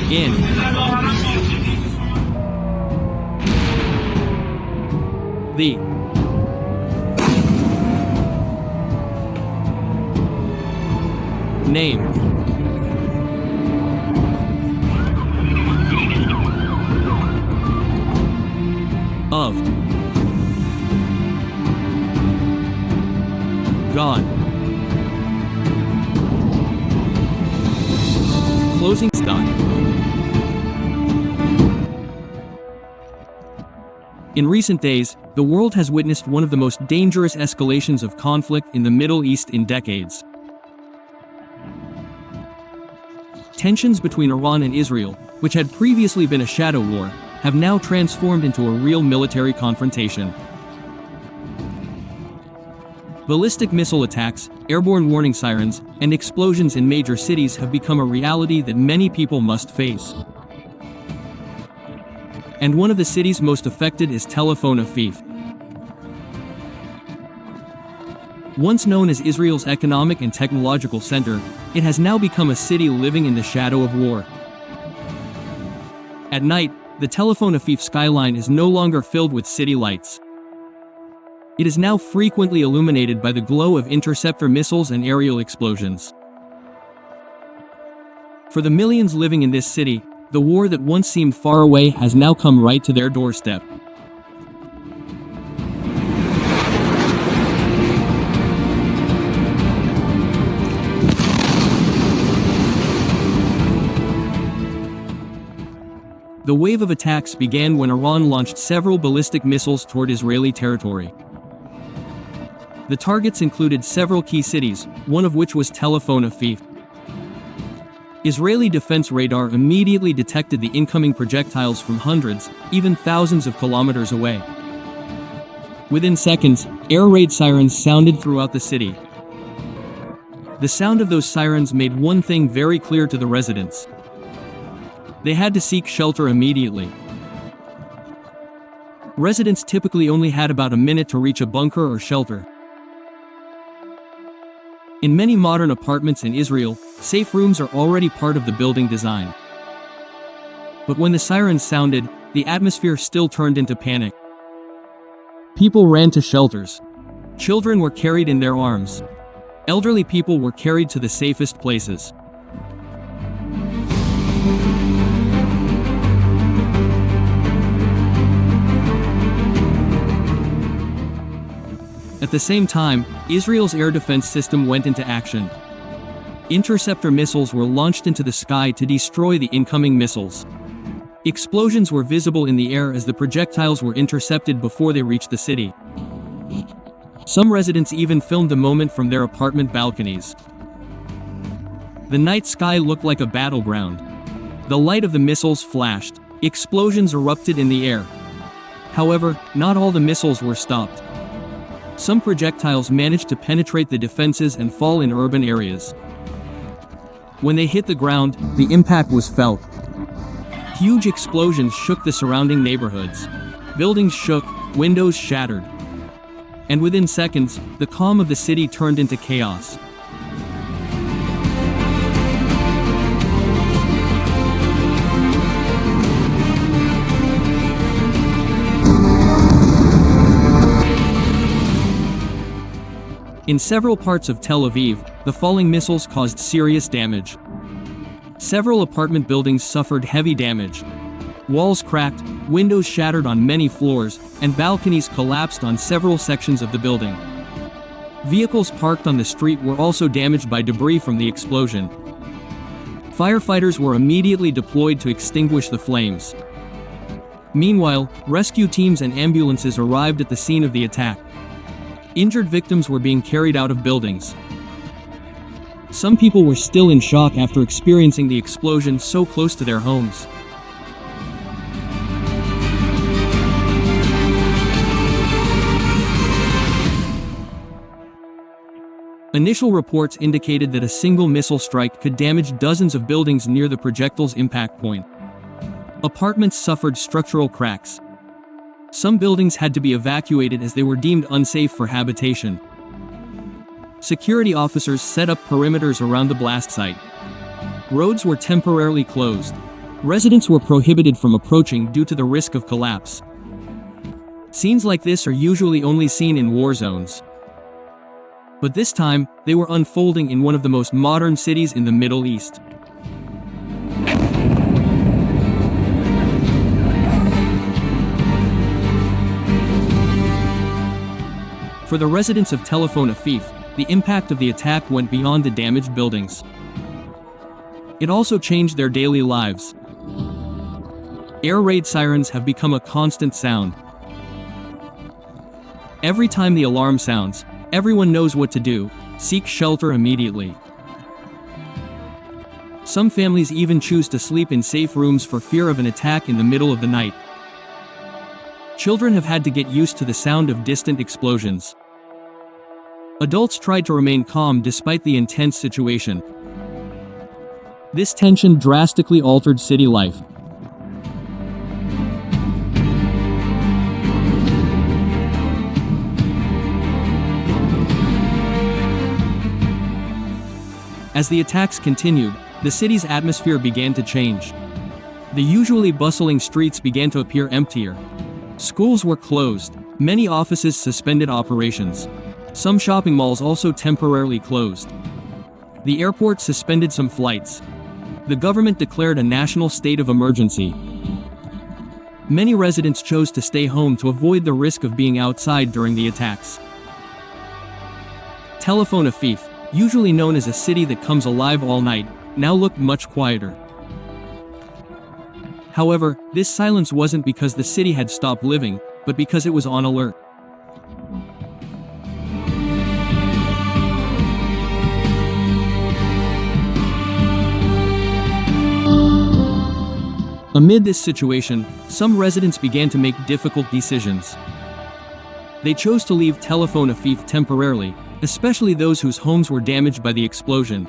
In the name of God. Closing stop. In recent days, the world has witnessed one of the most dangerous escalations of conflict in the Middle East in decades. Tensions between Iran and Israel, which had previously been a shadow war, have now transformed into a real military confrontation. Ballistic missile attacks, airborne warning sirens, and explosions in major cities have become a reality that many people must face. And one of the cities most affected is Tel Aviv. Once known as Israel's economic and technological center, it has now become a city living in the shadow of war. At night, the Tel Aviv skyline is no longer filled with city lights. It is now frequently illuminated by the glow of interceptor missiles and aerial explosions. For the millions living in this city, the war that once seemed far away has now come right to their doorstep. The wave of attacks began when Iran launched several ballistic missiles toward Israeli territory. The targets included several key cities, one of which was Tel Aviv. Israeli defense radar immediately detected the incoming projectiles from hundreds, even thousands of kilometers away. Within seconds, air raid sirens sounded throughout the city. The sound of those sirens made one thing very clear to the residents. They had to seek shelter immediately. Residents typically only had about a minute to reach a bunker or shelter. In many modern apartments in Israel, safe rooms are already part of the building design. But when the sirens sounded, the atmosphere still turned into panic. People ran to shelters. Children were carried in their arms. Elderly people were carried to the safest places. At the same time, Israel's air defense system went into action. Interceptor missiles were launched into the sky to destroy the incoming missiles. Explosions were visible in the air as the projectiles were intercepted before they reached the city. Some residents even filmed the moment from their apartment balconies. The night sky looked like a battleground. The light of the missiles flashed. Explosions erupted in the air. However, not all the missiles were stopped. Some projectiles managed to penetrate the defenses and fall in urban areas. When they hit the ground, the impact was felt. Huge explosions shook the surrounding neighborhoods. Buildings shook, windows shattered. And within seconds, the calm of the city turned into chaos. In several parts of Tel Aviv, the falling missiles caused serious damage. Several apartment buildings suffered heavy damage. Walls cracked, windows shattered on many floors, and balconies collapsed on several sections of the building. Vehicles parked on the street were also damaged by debris from the explosion. Firefighters were immediately deployed to extinguish the flames. Meanwhile, rescue teams and ambulances arrived at the scene of the attack. Injured victims were being carried out of buildings. Some people were still in shock after experiencing the explosion so close to their homes. Initial reports indicated that a single missile strike could damage dozens of buildings near the projectile's impact point. Apartments suffered structural cracks. Some buildings had to be evacuated as they were deemed unsafe for habitation. Security officers set up perimeters around the blast site. Roads were temporarily closed. Residents were prohibited from approaching due to the risk of collapse. Scenes like this are usually only seen in war zones. But this time, they were unfolding in one of the most modern cities in the Middle East. For the residents of Tel Aviv, the impact of the attack went beyond the damaged buildings. It also changed their daily lives. Air raid sirens have become a constant sound. Every time the alarm sounds, everyone knows what to do: seek shelter immediately. Some families even choose to sleep in safe rooms for fear of an attack in the middle of the night. Children have had to get used to the sound of distant explosions. Adults tried to remain calm despite the intense situation. This tension drastically altered city life. As the attacks continued, the city's atmosphere began to change. The usually bustling streets began to appear emptier. Schools were closed. Many offices suspended operations. Some shopping malls also temporarily closed. The airport suspended some flights. The government declared a national state of emergency. Many residents chose to stay home to avoid the risk of being outside during the attacks. Tel Aviv, usually known as a city that comes alive all night, now looked much quieter. However, this silence wasn't because the city had stopped living, but because it was on alert. Amid this situation, some residents began to make difficult decisions. They chose to leave Tel Aviv temporarily, especially those whose homes were damaged by the explosion.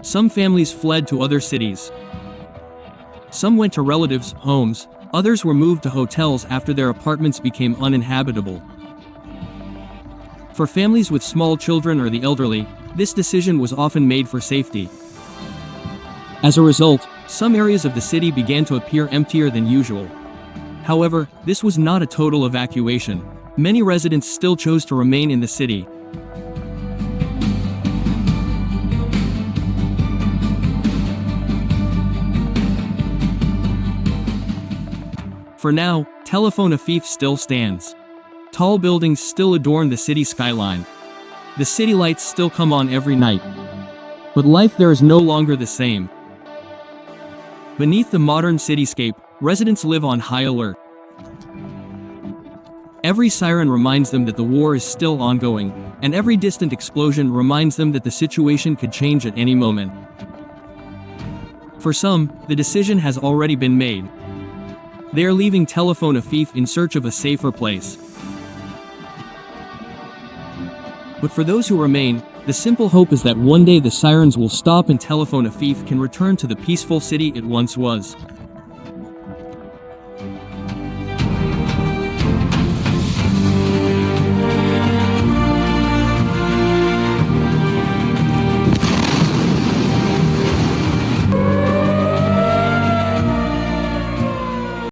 Some families fled to other cities. Some went to relatives' homes, others were moved to hotels after their apartments became uninhabitable. For families with small children or the elderly, this decision was often made for safety. As a result, some areas of the city began to appear emptier than usual. However, this was not a total evacuation. Many residents still chose to remain in the city. For now, Tel Aviv still stands. Tall buildings still adorn the city skyline. The city lights still come on every night. But life there is no longer the same. Beneath the modern cityscape, residents live on high alert. Every siren reminds them that the war is still ongoing, and every distant explosion reminds them that the situation could change at any moment. For some, the decision has already been made. They are leaving Tel Aviv in search of a safer place. But for those who remain, the simple hope is that one day the sirens will stop and Tel Aviv can return to the peaceful city it once was.